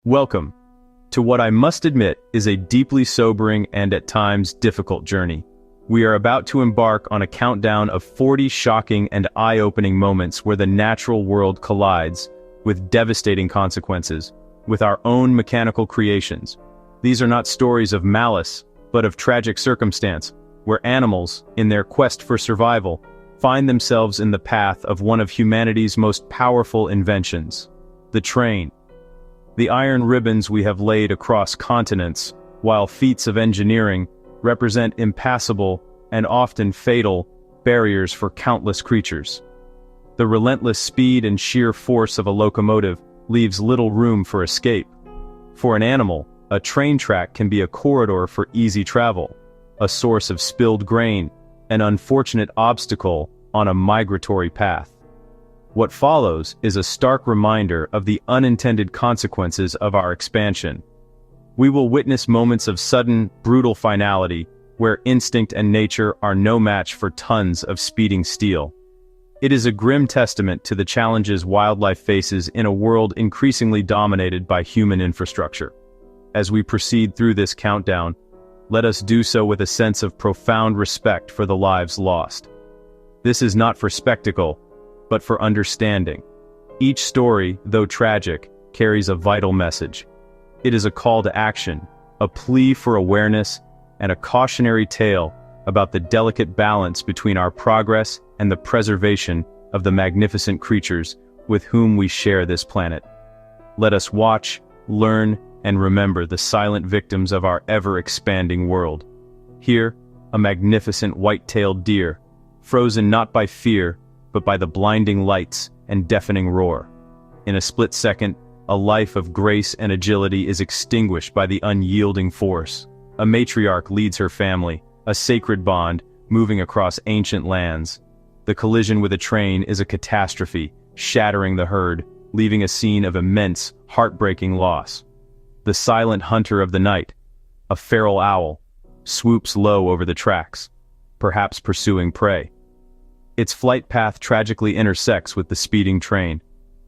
Welcome to what I must admit is a deeply sobering and at times difficult journey. We are about to embark on a countdown of 40 shocking and eye-opening moments where the natural world collides with devastating consequences, with our own mechanical creations. These are not stories of malice, but of tragic circumstance, where animals, in their quest for survival, find themselves in the path of one of humanity's most powerful inventions, the train. The iron ribbons we have laid across continents, while feats of engineering, represent impassable and often fatal barriers for countless creatures. The relentless speed and sheer force of a locomotive leaves little room for escape. For an animal, a train track can be a corridor for easy travel, a source of spilled grain, an unfortunate obstacle on a migratory path. What follows is a stark reminder of the unintended consequences of our expansion. We will witness moments of sudden, brutal finality, where instinct and nature are no match for tons of speeding steel. It is a grim testament to the challenges wildlife faces in a world increasingly dominated by human infrastructure. As we proceed through this countdown, let us do so with a sense of profound respect for the lives lost. This is not for spectacle, but for understanding. Each story, though tragic, carries a vital message. It is a call to action, a plea for awareness, and a cautionary tale about the delicate balance between our progress and the preservation of the magnificent creatures with whom we share this planet. Let us watch, learn, and remember the silent victims of our ever-expanding world. Here, a magnificent white-tailed deer, frozen not by fear, but by the blinding lights and deafening roar. In a split second, a life of grace and agility is extinguished by the unyielding force. A matriarch leads her family, a sacred bond, moving across ancient lands. The collision with a train is a catastrophe, shattering the herd, leaving a scene of immense, heartbreaking loss. The silent hunter of the night, a feral owl, swoops low over the tracks, perhaps pursuing prey. Its flight path tragically intersects with the speeding train,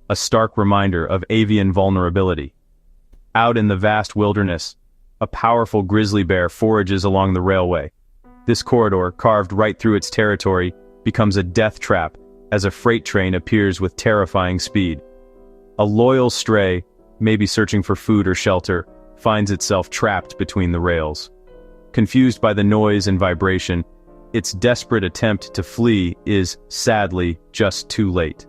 a stark reminder of avian vulnerability. Out in the vast wilderness, a powerful grizzly bear forages along the railway. This corridor, carved right through its territory, becomes a death trap as a freight train appears with terrifying speed. A loyal stray, maybe searching for food or shelter, finds itself trapped between the rails. Confused by the noise and vibration, its desperate attempt to flee is, sadly, just too late.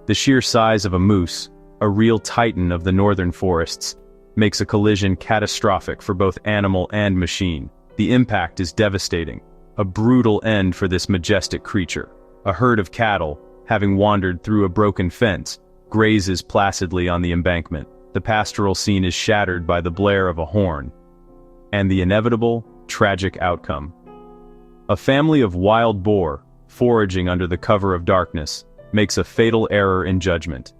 The sheer size of a moose, a real titan of the northern forests, makes a collision catastrophic for both animal and machine. The impact is devastating, a brutal end for this majestic creature. A herd of cattle, having wandered through a broken fence, grazes placidly on the embankment. The pastoral scene is shattered by the blare of a horn, and the inevitable, tragic outcome. A family of wild boar, foraging under the cover of darkness, makes a fatal error in judgment.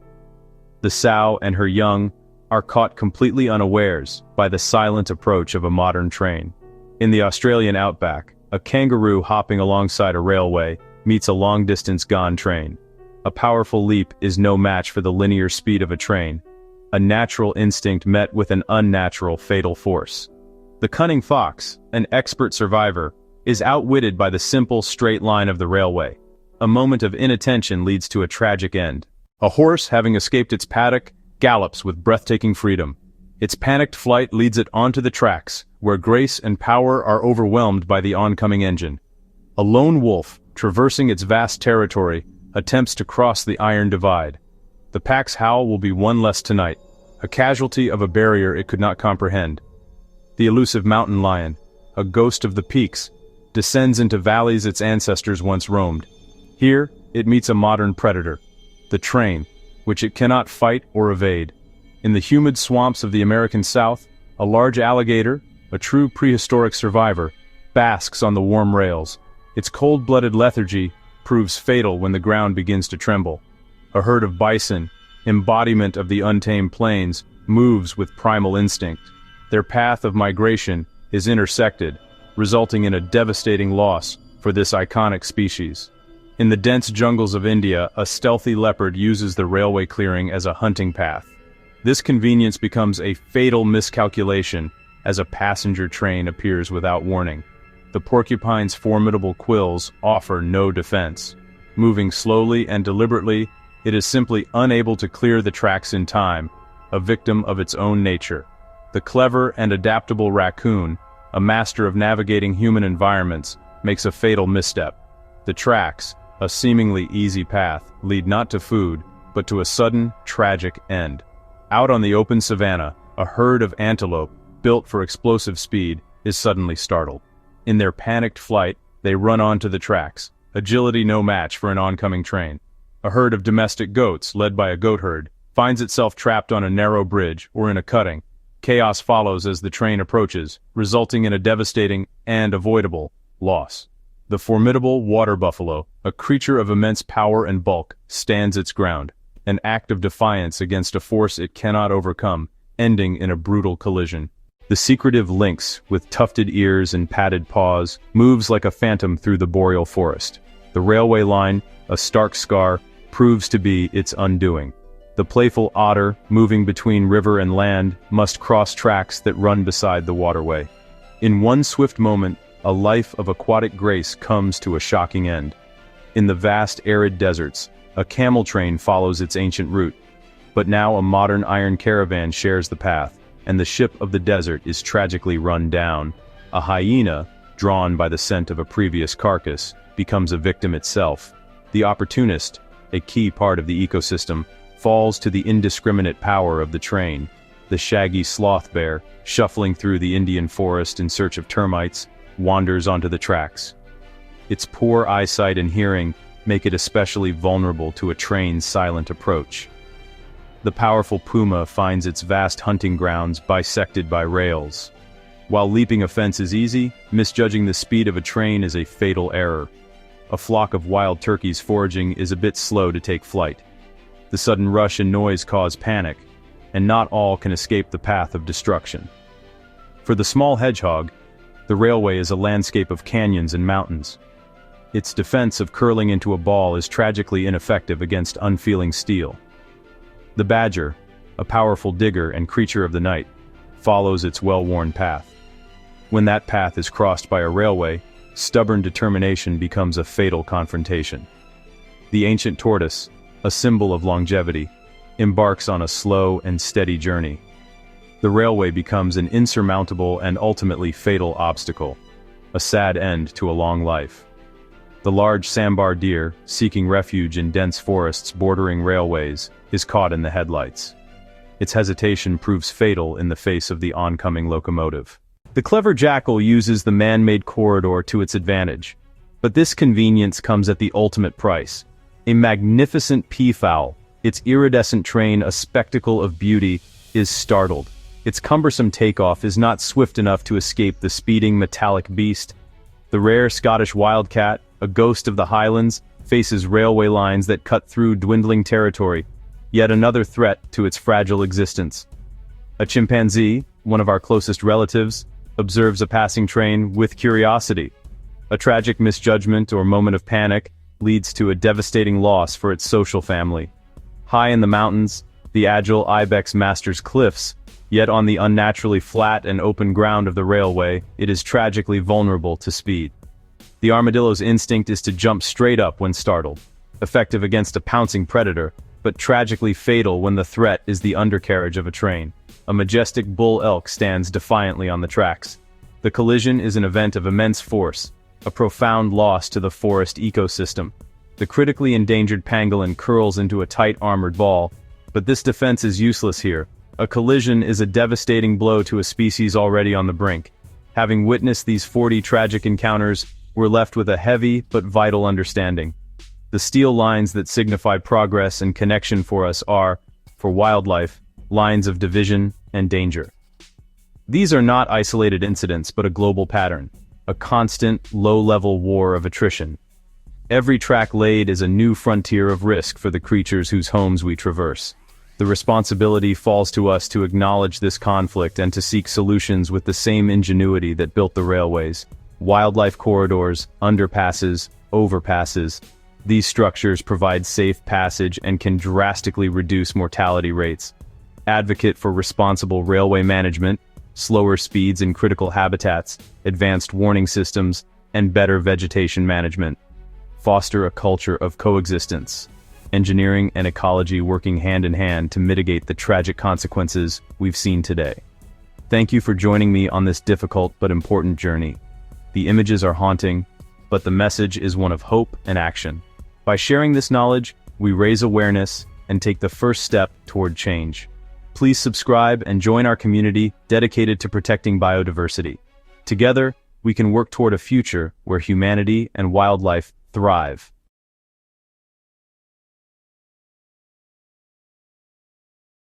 The sow and her young are caught completely unawares by the silent approach of a modern train. In the Australian outback, a kangaroo hopping alongside a railway meets a long-distance gone train. A powerful leap is no match for the linear speed of a train, a natural instinct met with an unnatural fatal force. The cunning fox, an expert survivor, is outwitted by the simple straight line of the railway. A moment of inattention leads to a tragic end. A horse, having escaped its paddock, gallops with breathtaking freedom. Its panicked flight leads it onto the tracks, where grace and power are overwhelmed by the oncoming engine. A lone wolf, traversing its vast territory, attempts to cross the iron divide. The pack's howl will be one less tonight, a casualty of a barrier it could not comprehend. The elusive mountain lion, a ghost of the peaks, descends into valleys its ancestors once roamed. Here, it meets a modern predator, the train, which it cannot fight or evade. In the humid swamps of the American South, a large alligator, a true prehistoric survivor, basks on the warm rails. Its cold-blooded lethargy proves fatal when the ground begins to tremble. A herd of bison, embodiment of the untamed plains, moves with primal instinct. Their path of migration is intersected, resulting in a devastating loss for this iconic species. In the dense jungles of India, a stealthy leopard uses the railway clearing as a hunting path. This convenience becomes a fatal miscalculation as a passenger train appears without warning. The porcupine's formidable quills offer no defense. Moving slowly and deliberately, it is simply unable to clear the tracks in time, a victim of its own nature. The clever and adaptable raccoon, a master of navigating human environments, makes a fatal misstep. The tracks, a seemingly easy path, lead not to food, but to a sudden, tragic end. Out on the open savanna, a herd of antelope, built for explosive speed, is suddenly startled. In their panicked flight, they run onto the tracks, agility no match for an oncoming train. A herd of domestic goats, led by a goat herd, finds itself trapped on a narrow bridge or in a cutting. Chaos follows as the train approaches, resulting in a devastating and avoidable loss. The formidable water buffalo, a creature of immense power and bulk, stands its ground, an act of defiance against a force it cannot overcome, ending in a brutal collision. The secretive lynx, with tufted ears and padded paws, moves like a phantom through the boreal forest. The railway line, a stark scar, proves to be its undoing. The playful otter, moving between river and land, must cross tracks that run beside the waterway. In one swift moment, a life of aquatic grace comes to a shocking end. In the vast arid deserts, a camel train follows its ancient route. But now a modern iron caravan shares the path, and the ship of the desert is tragically run down. A hyena, drawn by the scent of a previous carcass, becomes a victim itself. The opportunist, a key part of the ecosystem, falls to the indiscriminate power of the train. The shaggy sloth bear, shuffling through the Indian forest in search of termites, wanders onto the tracks. Its poor eyesight and hearing make it especially vulnerable to a train's silent approach. The powerful puma finds its vast hunting grounds bisected by rails. While leaping a fence is easy, misjudging the speed of a train is a fatal error. A flock of wild turkeys foraging is a bit slow to take flight. The sudden rush and noise cause panic, and not all can escape the path of destruction. For the small hedgehog, the railway is a landscape of canyons and mountains. Its defense of curling into a ball is tragically ineffective against unfeeling steel. The badger, a powerful digger and creature of the night, follows its well-worn path. When that path is crossed by a railway, stubborn determination becomes a fatal confrontation. The ancient tortoise, a symbol of longevity, embarks on a slow and steady journey. The railway becomes an insurmountable and ultimately fatal obstacle, a sad end to a long life. The large sambar deer, seeking refuge in dense forests bordering railways, is caught in the headlights. Its hesitation proves fatal in the face of the oncoming locomotive. The clever jackal uses the man-made corridor to its advantage, but this convenience comes at the ultimate price. A magnificent peafowl, its iridescent train a spectacle of beauty, is startled. Its cumbersome takeoff is not swift enough to escape the speeding metallic beast. The rare Scottish wildcat, a ghost of the Highlands, faces railway lines that cut through dwindling territory, yet another threat to its fragile existence. A chimpanzee, one of our closest relatives, observes a passing train with curiosity. A tragic misjudgment or moment of panic leads to a devastating loss for its social family. High in the mountains, the agile ibex masters cliffs, yet on the unnaturally flat and open ground of the railway, it is tragically vulnerable to speed. The armadillo's instinct is to jump straight up when startled, effective against a pouncing predator, but tragically fatal when the threat is the undercarriage of a train. A majestic bull elk stands defiantly on the tracks. The collision is an event of immense force, a profound loss to the forest ecosystem. The critically endangered pangolin curls into a tight armored ball, but this defense is useless here. A collision is a devastating blow to a species already on the brink. Having witnessed these 40 tragic encounters, we're left with a heavy but vital understanding. The steel lines that signify progress and connection for us are, for wildlife, lines of division and danger. These are not isolated incidents but a global pattern, a constant, low-level war of attrition. Every track laid is a new frontier of risk for the creatures whose homes we traverse. The responsibility falls to us to acknowledge this conflict and to seek solutions with the same ingenuity that built the railways. Wildlife corridors, underpasses, overpasses. These structures provide safe passage and can drastically reduce mortality rates. advocate for responsible railway management, slower speeds in critical habitats, advanced warning systems, and better vegetation management. Foster a culture of coexistence. Engineering and ecology working hand in hand to mitigate the tragic consequences we've seen today. Thank you for joining me on this difficult but important journey. The images are haunting, but the message is one of hope and action. By sharing this knowledge, we raise awareness and take the first step toward change. Please subscribe and join our community dedicated to protecting biodiversity. Together, we can work toward a future where humanity and wildlife thrive.